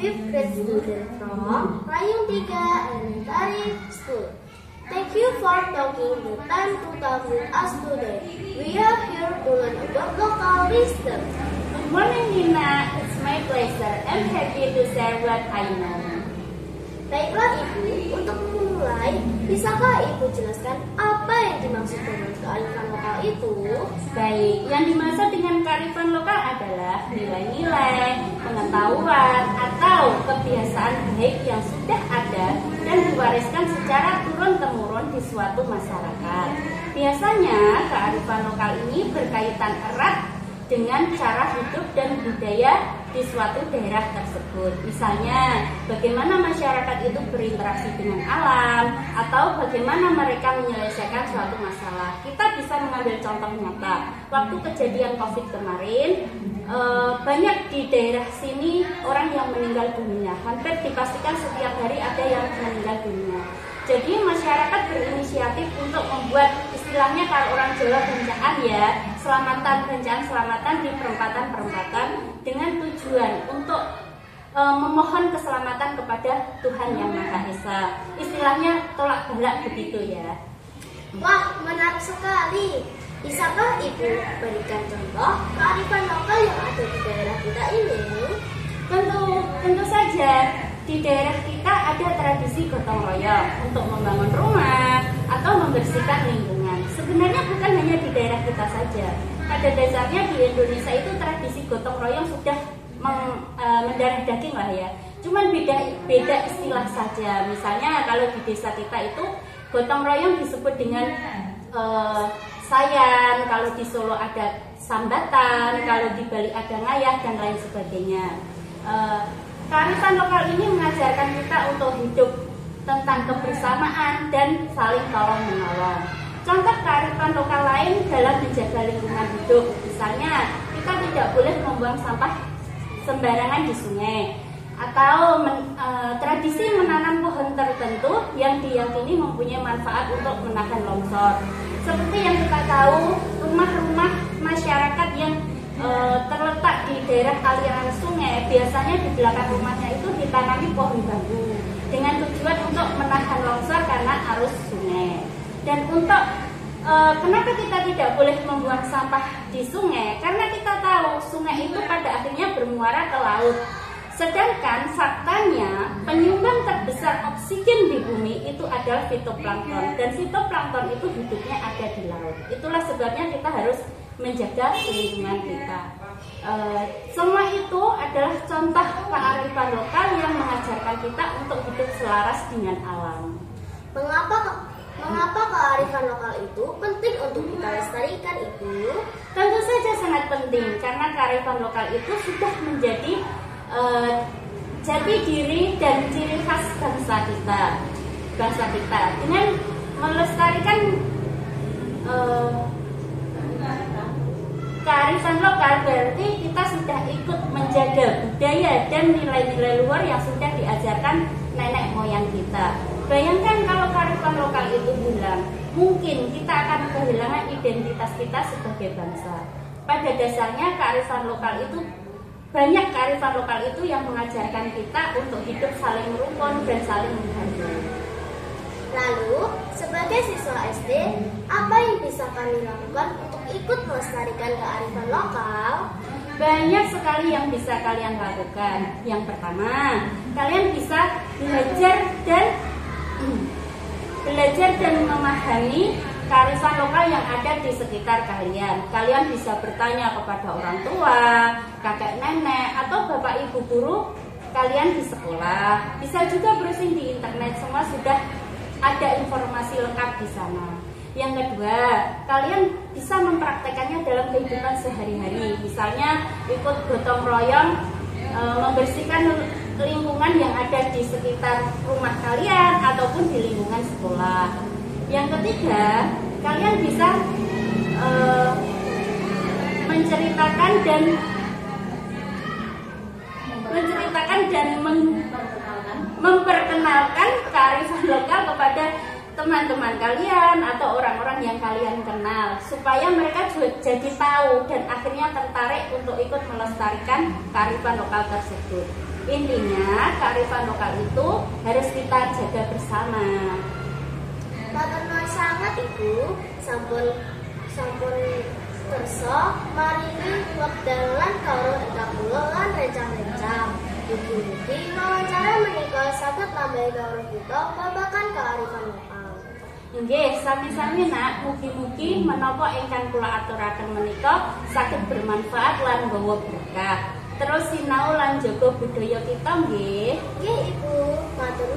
5th grade student from Rayung 3 Elementary School. Thank you for taking the time to talk with us today. We are here to learn about local wisdom. Good morning, Nina. It's my pleasure. I'm happy to share what I know. Baiklah Ibu, untuk memulai, bisakah Ibu jelaskan apa yang dimaksud dengan kearifan lokal itu? Baik, yang dimaksud dengan kearifan lokal adalah nilai-nilai, pengetahuan, atau kebiasaan baik yang sudah ada dan diwariskan secara turun-temurun di suatu masyarakat. Biasanya, kearifan lokal ini berkaitan erat dengan cara hidup dan budaya di suatu daerah tersebut. Misalnya, bagaimana masyarakat itu berinteraksi dengan alam, atau bagaimana mereka menyelesaikan suatu masalah. Kita bisa mengambil contoh nyata. Waktu kejadian COVID kemarin, banyak di daerah sini orang yang meninggal dunia. Hampir dipastikan setiap hari ada yang meninggal dunia. Jadi masyarakat berinisiatif untuk membuat istilahnya kalau orang Jawa bencaan ya, selamatan di perempatan-perempatan dengan tujuan untuk memohon keselamatan kepada Tuhan Yang Maha Esa. Istilahnya tolak balak begitu ya. Wah, menarik sekali. Bisakah Ibu berikan contoh kearifan lokal yang ada di daerah kita ini? Tentu saja. Di daerah kita ada tradisi gotong royong untuk membangun rumah atau membersihkan lingkungan. Sebenarnya bukan hanya di daerah kita saja. Pada dasarnya di Indonesia itu tradisi gotong royong sudah mendarah daging lah ya. Cuman beda istilah saja. Misalnya kalau di desa kita itu gotong royong disebut dengan sayan, kalau di Solo ada sambatan, kalau di Bali ada ngayah dan lain sebagainya. Kearifan lokal ini mengajarkan kita untuk hidup tentang kebersamaan dan saling tolong-menolong. Contoh kearifan lokal lain dalam menjaga lingkungan hidup, misalnya kita tidak boleh membuang sampah sembarangan di sungai, atau tradisi menanam pohon tertentu yang diyakini mempunyai manfaat untuk menahan longsor. Seperti yang kita tahu, rumah-rumah masyarakat yang terletak di daerah aliran sungai, biasanya di belakang rumahnya itu ditanami pohon bambu dengan tujuan untuk menahan longsor karena arus sungai. Dan untuk kenapa kita tidak boleh membuang sampah di sungai? Karena kita tahu sungai itu pada akhirnya bermuara ke laut. Sedangkan faktanya penyumbang terbesar oksigen di bumi itu adalah fitoplankton, dan fitoplankton itu hidupnya ada di laut. Itulah sebabnya kita harus menjaga lingkungan kita. Semua itu adalah contoh kearifan lokal yang mengajarkan kita untuk hidup selaras dengan alam. Mengapa kearifan lokal itu penting untuk kita lestarikan, Ibu? Tentu saja sangat penting, karena kearifan lokal itu sudah menjadi jati diri dan ciri khas bangsa kita. Dengan melestarikan kearifan lokal berarti kita sudah ikut menjaga budaya dan nilai-nilai luar yang sudah diajarkan nenek moyang kita. Bayangkan kalau kearifan lokal itu hilang, mungkin kita akan kehilangan identitas kita sebagai bangsa. Pada dasarnya banyak kearifan lokal itu yang mengajarkan kita untuk hidup saling rukun dan saling menghargai. Lalu, sebagai siswa SD, apa yang bisa kami lakukan untuk ikut melestarikan kearifan lokal? Banyak sekali yang bisa kalian lakukan. Yang pertama, kalian bisa belajar dan memahami kearifan lokal yang ada di sekitar kalian. Kalian bisa bertanya kepada orang tua, kakek nenek, atau bapak ibu guru kalian di sekolah. Bisa juga browsing di internet, semua sudah ada informasi lengkap di sana. Yang kedua, kalian bisa mempraktekannya dalam kehidupan sehari-hari. Misalnya ikut gotong royong membersihkan lingkungan yang ada di sekitar rumah kalian ataupun di lingkungan sekolah. Yang ketiga, kalian bisa menceritakan dan memperkenalkan kearifan lokal kepada teman-teman kalian atau orang-orang yang kalian kenal supaya mereka juga jadi tahu dan akhirnya tertarik untuk ikut melestarikan kearifan lokal tersebut. Intinya kearifan lokal itu harus kita jaga bersama. Matur nuwun sanget Ibu, sampun kersa maringi wekdal lan kawruh ingkang kula lan rencang-rencang. Mugi-mugi wawancara menika saged nambahi kawruh kita babagan kearifan lokal. Nggih, sami-sami Nak, mugi-mugi menapa ingkang kula aturaken menika saged bermanfaat lan nggawa berkah. Terus sinau lan jaga budaya kita nggih. Nggih Ibu, matur